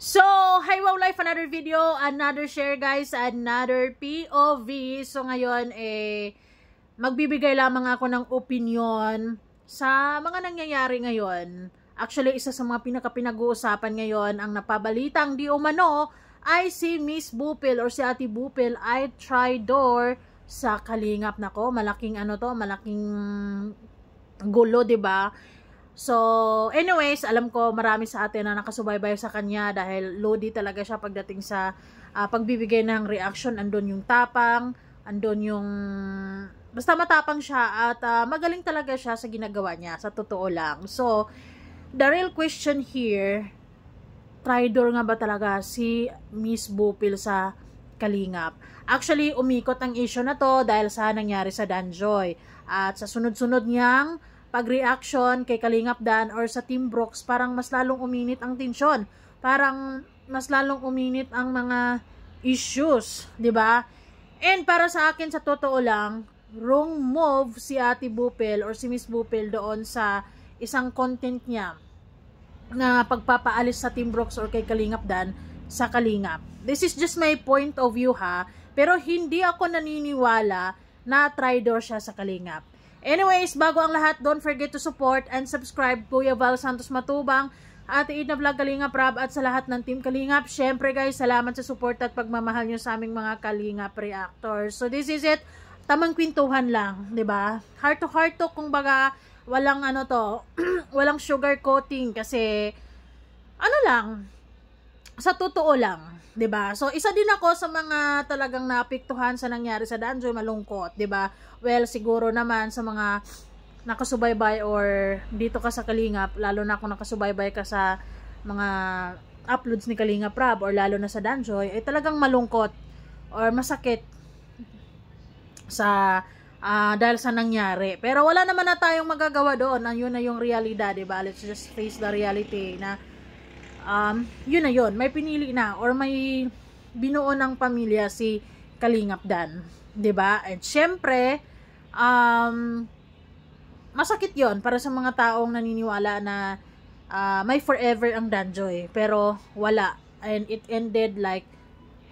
So, hi Wow Life, another video, another share guys, another POV. So ngayon, magbibigay lamang ako ng opinion sa mga nangyayari ngayon. Actually, isa sa mga pinag-uusapan ngayon, ang napabalitang di umano, ay si Miss Bupil or si Ate Bupil ay traitor sa Kalingap. Nako, malaking malaking gulo, 'di ba? So, anyways, alam ko marami sa atin na nakasubaybay sa kanya dahil lodi talaga siya pagdating sa pagbibigay ng reaction. Andun yung tapang, andun yung basta matapang siya at magaling talaga siya sa ginagawa niya, sa totoo lang. So, the real question here, traitor nga ba talaga si Miss Bupil sa Kalingap? Actually, umikot ang issue na to dahil sa nangyari sa Danjoy. At sa sunod-sunod niyang pag-reaction kay Kalingap Dan or sa Team Brooks, parang mas lalong uminit ang tensyon. Parang mas lalong uminit ang mga issues, 'di ba? And para sa akin, sa totoo lang, wrong move si Ate Bupil or si Miss Bupil doon sa isang content niya na pagpapaalis sa Team Brooks or kay Kalingap Dan sa Kalingap. This is just my point of view ha, pero hindi ako naniniwala na traitor siya sa Kalingap. Anyways, bago ang lahat, don't forget to support and subscribe Kuya Val Santos Matubang, Ate Edna Vlog Kalingap Rab at sa lahat ng Team Kalingap. Syempre guys, salamat sa support at pagmamahal nyo sa aming mga Kalingap reactors. So this is it, tamang kwentuhan lang, 'di ba? Heart to heart to, kung baga walang walang sugar coating kasi lang, sa totoo lang, 'di ba? So isa din ako sa mga talagang naapektuhan sa nangyari sa Danjoy, malungkot, 'di ba? Well, siguro naman sa mga nakasubaybay or dito ka sa Kalingap, lalo na kung nakasubaybay ka sa mga uploads ni Kalingap Rab or lalo na sa Danjoy, ay talagang malungkot or masakit sa dahil sa nangyari. Pero wala naman na tayong magagawa doon. Yun na yung realidad, 'di ba? Let's just face the reality na yun na yun. May pinili na or may binuo ng pamilya si Kalingap Dan, 'di ba? And syempre, masakit yon para sa mga taong naniniwala na may forever ang Danjoy, pero wala, and it ended like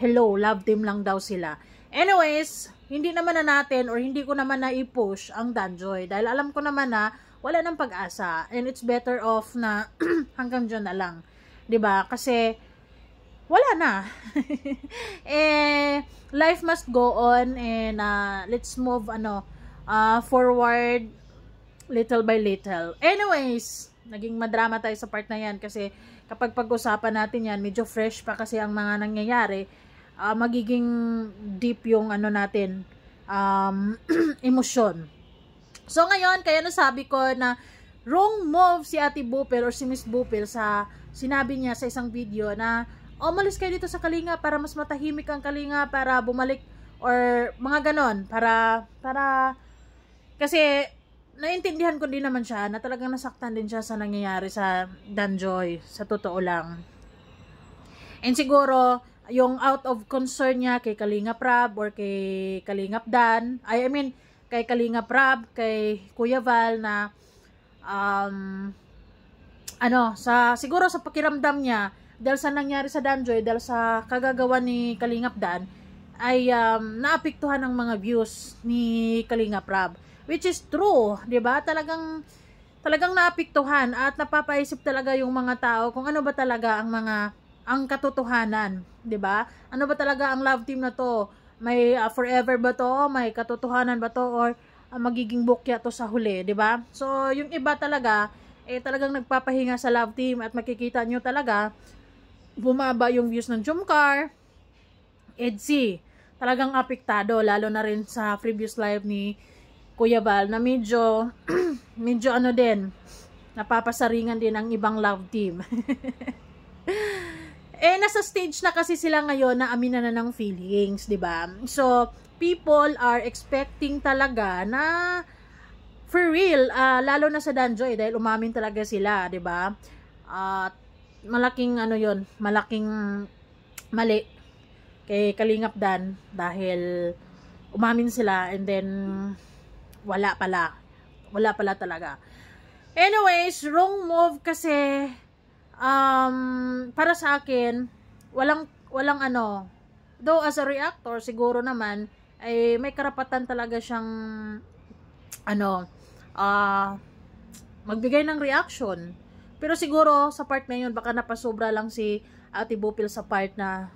hello, love team lang daw sila. Anyways, hindi naman na natin or hindi ko naman na i-push ang Danjoy dahil alam ko naman na wala nang pag-asa and it's better off na hanggang dyan na lang, 'di ba? Kasi wala na. Life must go on and let's move forward little by little. Anyways, naging madrama tayo sa part na yan kasi kapag pag-usapan natin yan, medyo fresh pa kasi ang mga nangyayari, magiging deep yung natin, emosyon. So ngayon, kaya nasabi ko na wrong move si Ate Bupil or si Miss Bupil sa sinabi niya sa isang video na umalis kayo dito sa Kalingap para mas matahimik ang Kalingap, para bumalik or mga ganon, para kasi naiintindihan ko din naman siya na talagang nasaktan din siya sa nangyayari sa Danjoy, sa totoo lang. And siguro yung out of concern niya kay Kalingap Rab or kay Kalingap Dan, kay Kalingap Rab, kay Kuya Val na siguro sa pakiramdam niya dahil sa nangyari sa Danjoy, dahil sa kagagawa ni Kalingap Dan, ay naapektuhan ng mga views ni Kalingap Rab. Which is true, 'di ba? Talagang naapektuhan at napapaisip talaga yung mga tao kung ano ba talaga ang katotohanan, 'di ba? Ano ba talaga ang love team na to? May forever ba to? May katotohanan ba to or magiging bukya to sa huli, 'di ba? So, yung iba talaga talagang nagpapahinga sa love team at makikita nyo talaga bumaba yung views ng Jumcar, EDC. Talagang apektado lalo na rin sa previous live ni Kuya Val na medyo din, napapasaringan din ang ibang love team. Nasa stage na kasi sila ngayon na aminan na ng feelings, 'di ba? So, people are expecting talaga na for real, lalo na sa Danjoy dahil umamin talaga sila, 'di ba? Malaking malaking mali kay Kalingap Dan dahil umamin sila and then wala pala talaga. Anyways, wrong move kasi para sa akin, walang ano, though as a reactor, siguro naman, ay may karapatan talaga siyang, ano, magbigay ng reaction. Pero siguro, sa part na yun, baka napasobra lang si Ate Bupil sa part na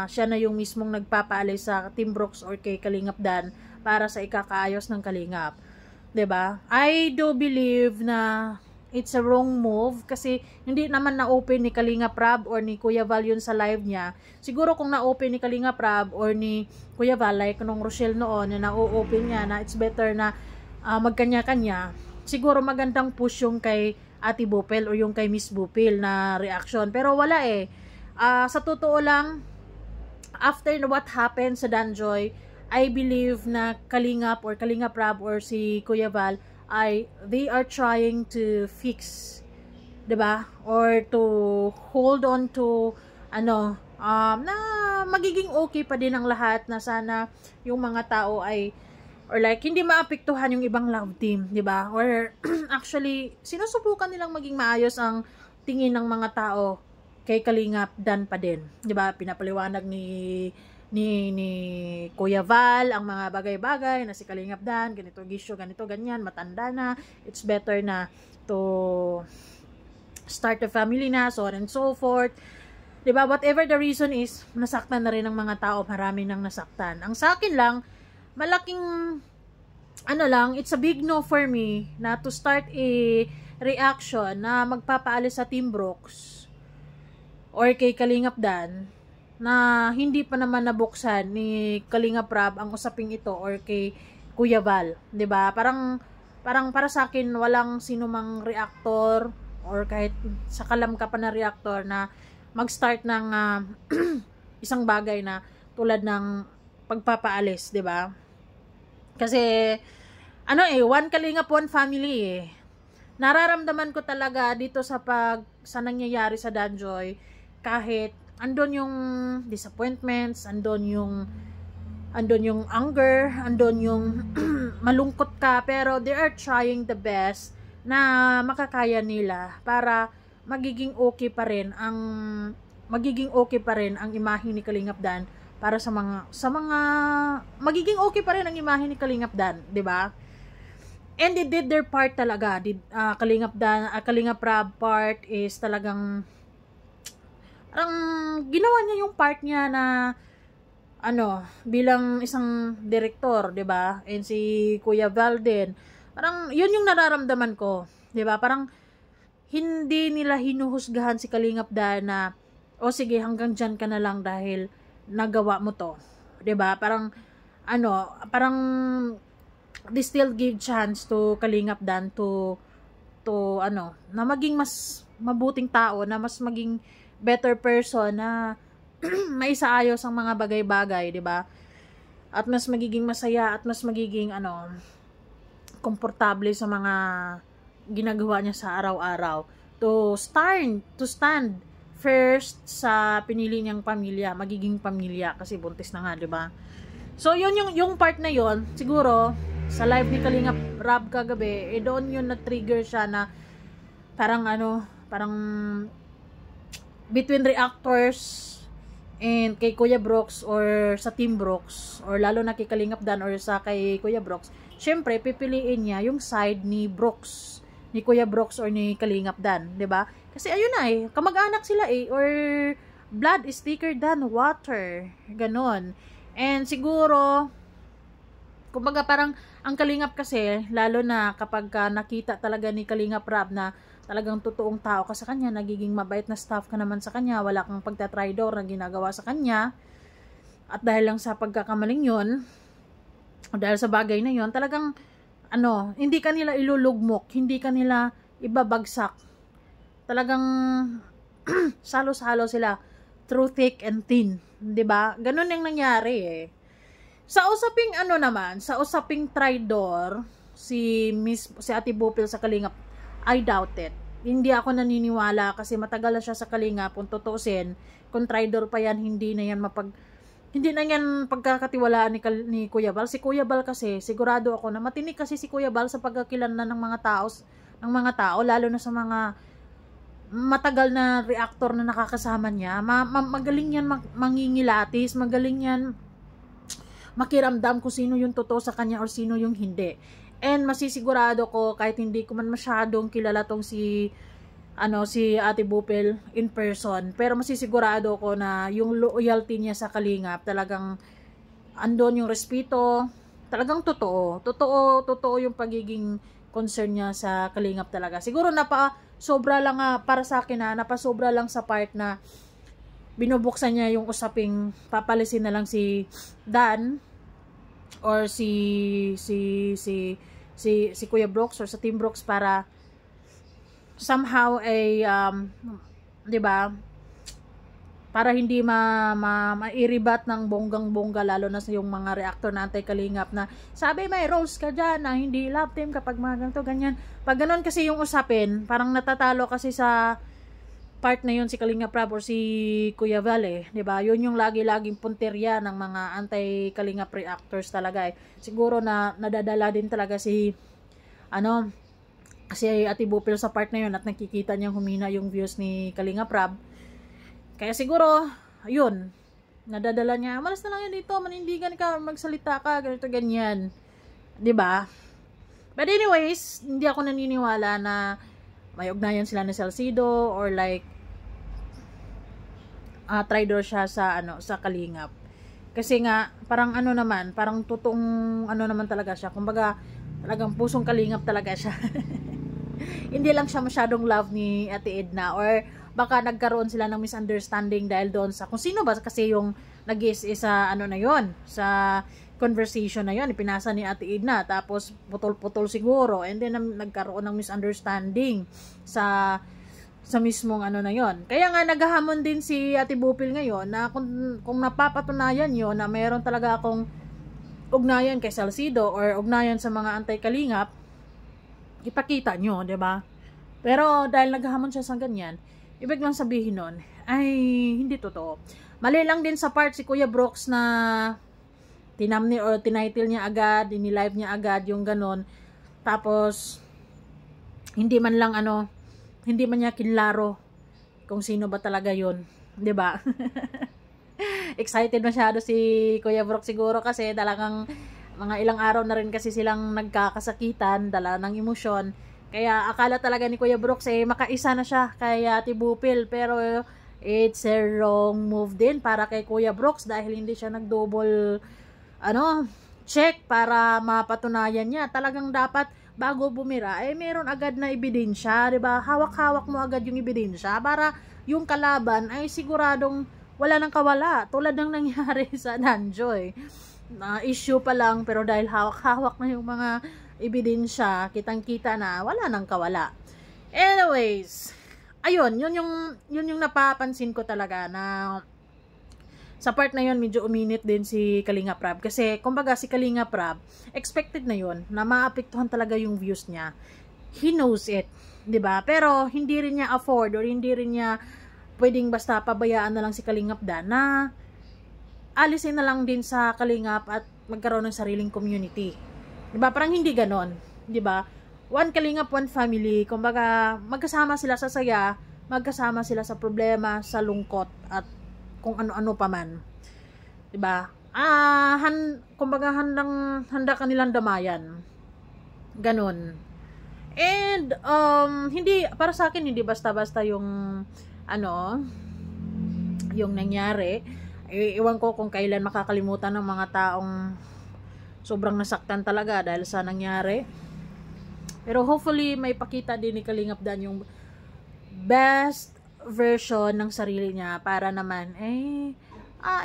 siya na yung mismong nagpapaalis sa Team Brooks or kay Kalingap Dan para sa ikakaayos ng Kalingap. 'Di ba? I do believe na it's a wrong move kasi hindi naman na-open ni Kalingap Rab or ni Kuya Val yun sa live niya. Siguro kung na-open ni Kalingap Rab or ni Kuya Val, like nung Rochelle noon, na na-open niya na it's better na magkanya-kanya, siguro magandang push yung kay Ate Bupil o yung kay Miss Bupil na reaction. Pero wala eh. Sa totoo lang, after what happened sa Danjoy, I believe na Kalingap or Kalingap Rab or si Kuya Val they are trying to fix, 'di ba? Or to hold on to na magiging okay pa din ang lahat, na sana yung mga tao ay or like hindi maapektuhan yung ibang love team, 'di ba? Or actually sinusubukan nilang maging maayos ang tingin ng mga tao kay Kalingap Dan pa din, 'di ba? Pinapaliwanag ni Kuya Val ang mga bagay-bagay na si Kalingap Dan, ganito gisyo, ganito ganyan, matanda na, it's better na to start a family na, so on and so forth. 'Di ba? Whatever the reason is, nasaktan na rin ng mga tao, marami nang nasaktan. Ang sa akin lang, malaking it's a big no for me na to start a reaction na magpapaalis sa Team Brooks or kay Kalingap Dan na hindi pa naman nabuksan ni Kalingap Rab ang usaping ito or kay Kuya Val, 'di ba? Parang para sa akin walang sinumang reactor or kahit sa kalam ka pa na reactor na mag-start ng isang bagay na tulad ng pagpapaalis, 'di ba? Kasi one Kalingap, one family eh. Nararamdaman ko talaga dito sa nangyayari sa Danjoy, kahit andon yung disappointments, andon yung anger, andon yung malungkot ka, pero they are trying the best na makakaya nila para magiging okay pa rin ang imahe ni Kalingap Dan, para sa mga magiging okay pa rin ang imahe ni Kalingap Dan, 'di ba? And they did their part talaga. Kalingap Dan, Kalingap Rab part is talagang ginawa niya yung part niya na bilang isang direktor, 'di ba? And si Kuya Val din. Parang yun yung nararamdaman ko, 'di ba? Parang hindi nila hinuhusgahan si Kalingap Dan na sige, hanggang diyan ka na lang dahil nagawa mo to, 'di ba? Parang they still give chance to Kalingap Dan to na maging mas mabuting tao, na mas maging better person, na maisaayos ang mga bagay-bagay, 'di ba? At mas magiging masaya at mas magiging komportable sa mga ginagawa niya sa araw-araw. To stand first sa pinili niyang pamilya, magiging pamilya kasi buntis na nga, 'di ba? So yun yung part na yon, siguro sa live ni Kalingap Rab kagabi, doon yun na trigger siya na parang between reactors and kay Kuya Brooks or sa Team Brooks, or lalo na kay Kalingap Dan or sa kay Kuya Brooks, syempre pipiliin niya yung side ni Brooks, ni Kuya Brooks or ni Kalingap Dan, 'di ba? Kasi ayun na kamag-anak sila or blood is thicker than water, ganon. And siguro kumbaga parang ang Kalingap kasi, lalo na kapag nakita talaga ni Kalingap Rab na talagang totoong tao ka sa kanya, nagiging mabait na staff ka naman sa kanya, wala kang pagtatraidor na ginagawa sa kanya, at dahil lang sa pagkakamaling yun, dahil sa bagay na yun, talagang hindi ka nila ilulugmok, hindi ka nila ibabagsak, talagang salo-salo sila through thick and thin, 'di ba? Ganun yung nangyari Sa usaping sa usaping traidor, si Ate Bupil sa Kalingap, I doubt it. Hindi ako naniniwala kasi matagal na siya sa Kalingap. Kung tutuusin, kung traidor pa yan, hindi na yan pagkakatiwalaan ni Kuya Val. Si Kuya Val kasi, sigurado ako na matinik kasi si Kuya Val sa pagkakilanlan ng mga tao, lalo na sa mga matagal na reactor na nakakasama niya. Magaling yan mangingilatis, magaling yan makiramdam kung sino yung totoo sa kanya or sino yung hindi. And masisigurado ko, kahit hindi ko man masyadong kilala tong si Ate Bupil in person, pero masisigurado ko na yung loyalty niya sa Kalingap, talagang andon yung respeto, talagang totoo yung pagiging concern niya sa Kalingap talaga. Siguro sobra lang para sa akin napasobra lang sa part na binubuksan niya yung usaping papalisin na lang si Dan or si Kuya Brooks or sa Team Brooks para somehow ay 'di ba, para hindi mairibat ng bonggang-bongga, lalo na sa yung mga reactor na anti-Kalingap na sabi may roles ka dyan na hindi love team kapag mga ganito ganyan. Pag ganun kasi yung usapin, parang natatalo kasi sa part na yun si Kalingap Rab or si Kuya Val, 'di ba? Yun yung lagi-laging punterya ng mga anti-Kalingap reactors talaga eh. Siguro na nadadala din talaga si Ate Bupil sa part na yun at nakikita niyang humina yung views ni Kalingap Rab. Kaya siguro, ayun, nadadala niya, malas na lang yan dito, manindigan ka, magsalita ka, ganito ganyan. 'Di ba? But anyways, hindi ako naniniwala na may ugnayan sila ni Salcido or like traitor siya sa sa Kalingap. Kasi nga parang parang totoong naman talaga siya. Kumbaga, talagang pusong Kalingap talaga siya. Hindi lang siya masyadong love ni Ate Edna, or baka nagkaroon sila ng misunderstanding dahil doon sa kung sino ba kasi yung nag-isa na yon sa conversation na yon, ipinasa ni Ate Edna, tapos putol-putol siguro, and then nagkaroon ng misunderstanding sa mismong na yon. Kaya nga naghahamon din si Ate Bupil ngayon na kung napapatunayan yon na mayroon talaga akong ugnayan kay Salcido or ugnayan sa mga anti-Kalingap, ipakita nyo, 'di ba? Pero dahil naghahamon siya sa ganyan, ibig lang sabihin nun ay hindi totoo. Mali lang din sa part si Kuya Brooks na tinamni or tinitle niya agad, ini-live niya agad yung ganon. Tapos hindi man niya kinlaro kung sino ba talaga yun, 'di ba? Excited masyado si Kuya Brooks siguro kasi talagang mga ilang araw na rin kasi silang nagkakasakitan, dala ng emosyon. Kaya akala talaga ni Kuya Brooks makaisa na siya kay Ate Bupil, pero it's a wrong move din para kay Kuya Brooks dahil hindi siya nag-double check para mapatunayan niya. Talagang dapat bago bumira meron agad na ebidensya, 'di ba? Hawak-hawak mo agad yung ebidensya para yung kalaban ay siguradong wala nang kawala, tulad ng nangyari sa Danjoy. Issue pa lang, pero dahil hawak-hawak na yung mga ebidensya, kitang-kita na wala nang kawala. Anyways, ayun, yun yung napapansin ko talaga na sa part na yun medyo uminit din si Kalingap Rab, kasi kumbaga si Kalingap Rab expected na yun na maapektuhan talaga yung views niya. He knows it, 'di ba? Pero hindi rin niya afford or hindi rin niya pwedeng basta pabayaan na lang si Kalingap Dan na alisin na lang din sa Kalingap at magkaroon ng sariling community. 'Di ba? Parang hindi ganon, 'di ba? One Kalingap, one family. Kumbaga, magkasama sila sa saya, magkasama sila sa problema, sa lungkot at kung ano-ano pa man. 'Di ba? Kumbaga handa kanilang damayan. Ganon. And hindi para sa akin hindi basta-basta yung yung nangyari. Iwan ko kung kailan makakalimutan ng mga taong sobrang nasaktan talaga dahil sa nangyari. Pero hopefully may pakita din ni Kalingap Dan yung best version ng sarili niya para naman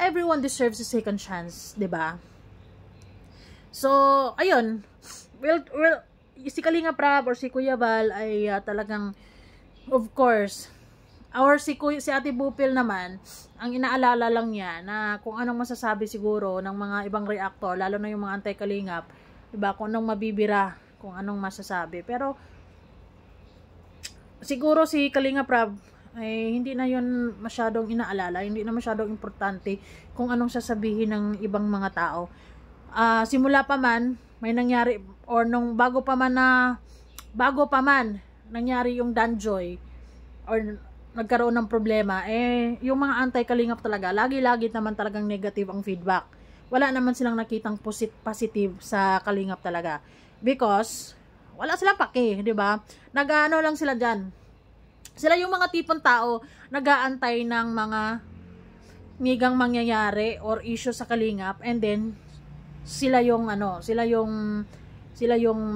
everyone deserves a second chance, 'di ba? So, ayun. Well, si Kalingap Rab or si Kuya Val ay talagang, of course, si Ate Bupil naman, ang inaalala lang niya na kung anong masasabi siguro ng mga ibang reactor, lalo na yung mga anti-Kalingap, 'di ba? Kung anong mabibira, kung anong masasabi. Pero siguro si Kalingap Rab hindi na yun masyadong inaalala, hindi na masyadong importante kung anong sasabihin ng ibang mga tao. Simula pa man may nangyari or bago pa man nangyari yung Danjoy or nagkaroon ng problema, yung mga anti-kalingap talaga, lagi-lagi naman talagang negative ang feedback. Wala naman silang nakitang positive sa kalingap talaga. Because, wala silang pake, di ba? Nag-ano lang sila dyan. Sila yung mga tipong tao, nag-aantay ng mga migang mangyayari or issue sa kalingap, and then, sila yung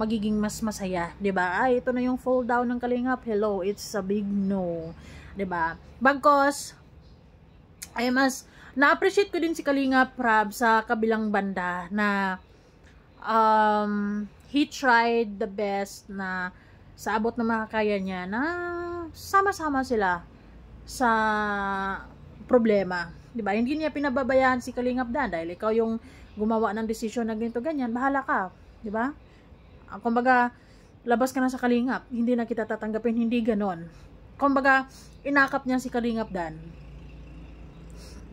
magiging mas masaya, 'di ba? Ay, ito na yung fall down ng kalingap. Hello, it's a big no, 'di ba? Bagkos ay mas na-appreciate ko din si Kalingap Rab sa kabilang banda na he tried the best na sa abot ng makakaya niya na sama-sama sila sa problema, 'di ba? Hindi niya pinababayaan si Kalingap Dan dahil ikaw yung gumawa ng desisyon na ganito ganyan, bahala ka, 'di ba? Kumbaga, labas ka na sa kalingap, hindi na kita tatanggapin, hindi ganon. Kumbaga, inakap niya si Kalingap Dan.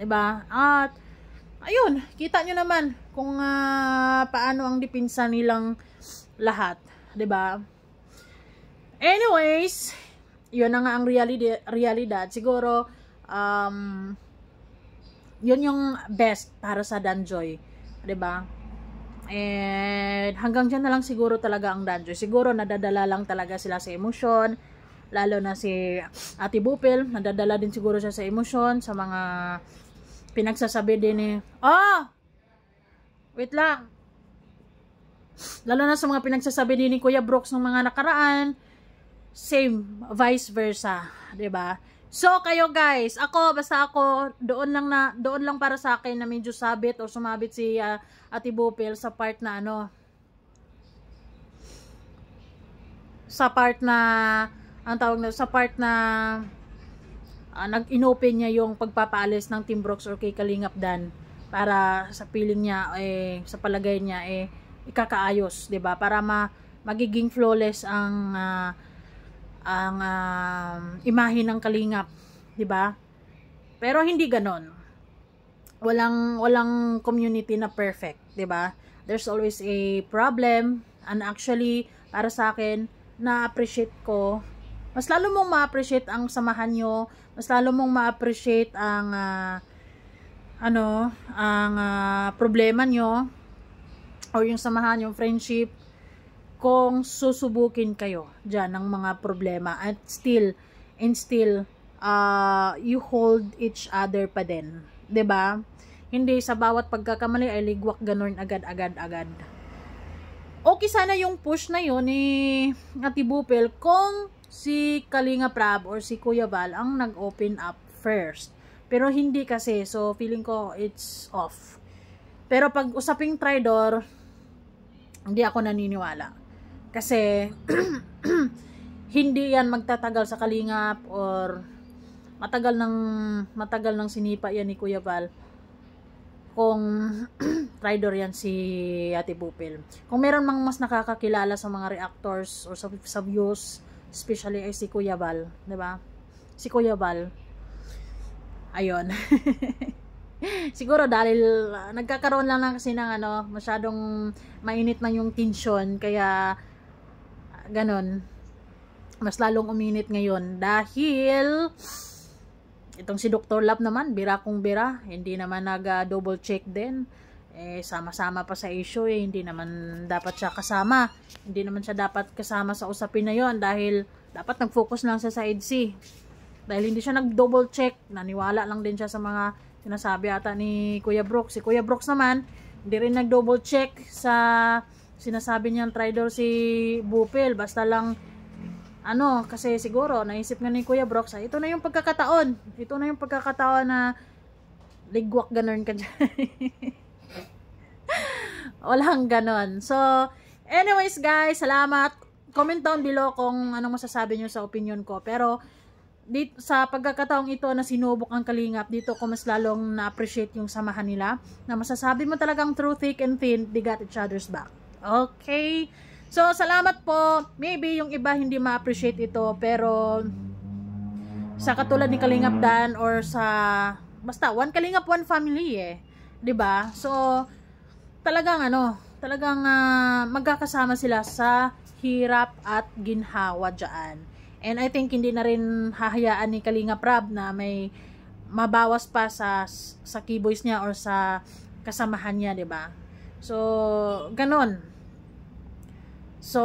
Diba? At, ayun, kita nyo naman kung paano ang dipinsa nilang lahat. Diba? Anyways, yun na nga ang realidad. Siguro, yun yung best para sa Danjoy. Diba? And hanggang dyan na lang siguro talaga ang Danjoy. Siguro nadadala lang talaga sila sa emosyon. Lalo na si Ate Bupil, nadadala din siguro siya sa emosyon. Sa mga pinagsasabi din ni wait lang. Lalo na sa mga pinagsasabi din ni Kuya Brooks ng mga nakaraan. Same, vice versa, 'di ba? So kayo guys, basta ako doon lang para sa akin na medyo sabit o sumabit si Ate Bupil sa part na nag-inopen niya yung pagpapaalis ng Team Brooks or kay Kalingap Dan para sa feeling niya sa palagay niya ikakaayos, 'di ba? Para magiging flawless ang imahe ng Kalingap, 'di ba? Pero hindi ganon. Walang community na perfect, 'di ba? There's always a problem, and actually para sa akin na-appreciate ko, mas lalo mong ma-appreciate ang samahan nyo, mas lalo mong ma-appreciate ang problema nyo or yung samahan, yung friendship, kung susubukin kayo dyan ng mga problema at still you hold each other pa din, 'di ba? Hindi sa bawat pagkakamali ay ligwak ganun agad. Okay sana yung push na yun ni Ate Bupil kung si Kalingap Rab or si Kuya Val ang nag-open up first. Pero hindi kasi, so feeling ko it's off. Pero pag usaping traidor, hindi ako naniniwala. Kasi hindi yan magtatagal sa Kalingap or matagal ng sinipa yan ni Kuya Val kung traidor yan si Ate Bupil. Kung meron mang mas nakakakilala sa mga reactors or sa views, especially ay si Kuya Val, 'di ba? Si Kuya Val. Ayun. Siguro dahil nagkakaroon lang kasi ng masyadong mainit na yung tension, kaya ganon. Mas lalong uminit ngayon dahil itong si Dr. Love naman, bira kung bira, hindi naman nag-double check din. Sama-sama pa sa issue, hindi naman dapat siya kasama. Hindi naman siya dapat kasama sa usapin na yon dahil dapat nag-focus lang sa side C. Dahil hindi siya nag-double check, naniwala lang din siya sa mga sinasabi ata ni Kuya Brooks. Si Kuya Brooks naman, hindi rin nag-double check sa sinasabi niyang traidor si Bupil. Basta lang kasi siguro naisip nga ni Kuya Brooks, ito na yung pagkakataon na ligwak ganon ka dyan. Walang ganon. So anyways guys, salamat. Comment down below kung anong masasabi nyo sa opinion ko. Pero dito, sa pagkakataong ito na sinubok ang Kalingap, dito ko mas lalong na-appreciate yung samahan nila, na masasabi mo talagang through thick and thin, they got each other's back. Okay? So, salamat po. Maybe yung iba hindi ma-appreciate ito, pero sa katulad ni Kalingap Dan or sa basta one Kalingap, one family 'di ba? So, talagang magkakasama sila sa hirap at ginhawa diyan. And I think hindi na rin hahayaan ni Kalinga Prab na may mabawas pa sa keyboys niya or sa kasamahan niya, 'di ba? So, ganon. So,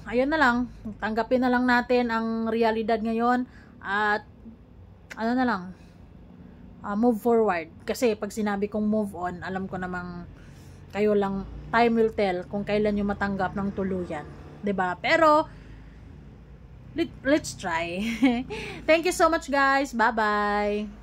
ayun na lang. Tanggapin na lang natin ang realidad ngayon at ano na lang, move forward. Kasi pag sinabi kong move on, alam ko namang kayo lang, time will tell kung kailan nyo matanggap ng tuluyan, 'di ba? Pero let's try. Thank you so much guys. Bye bye.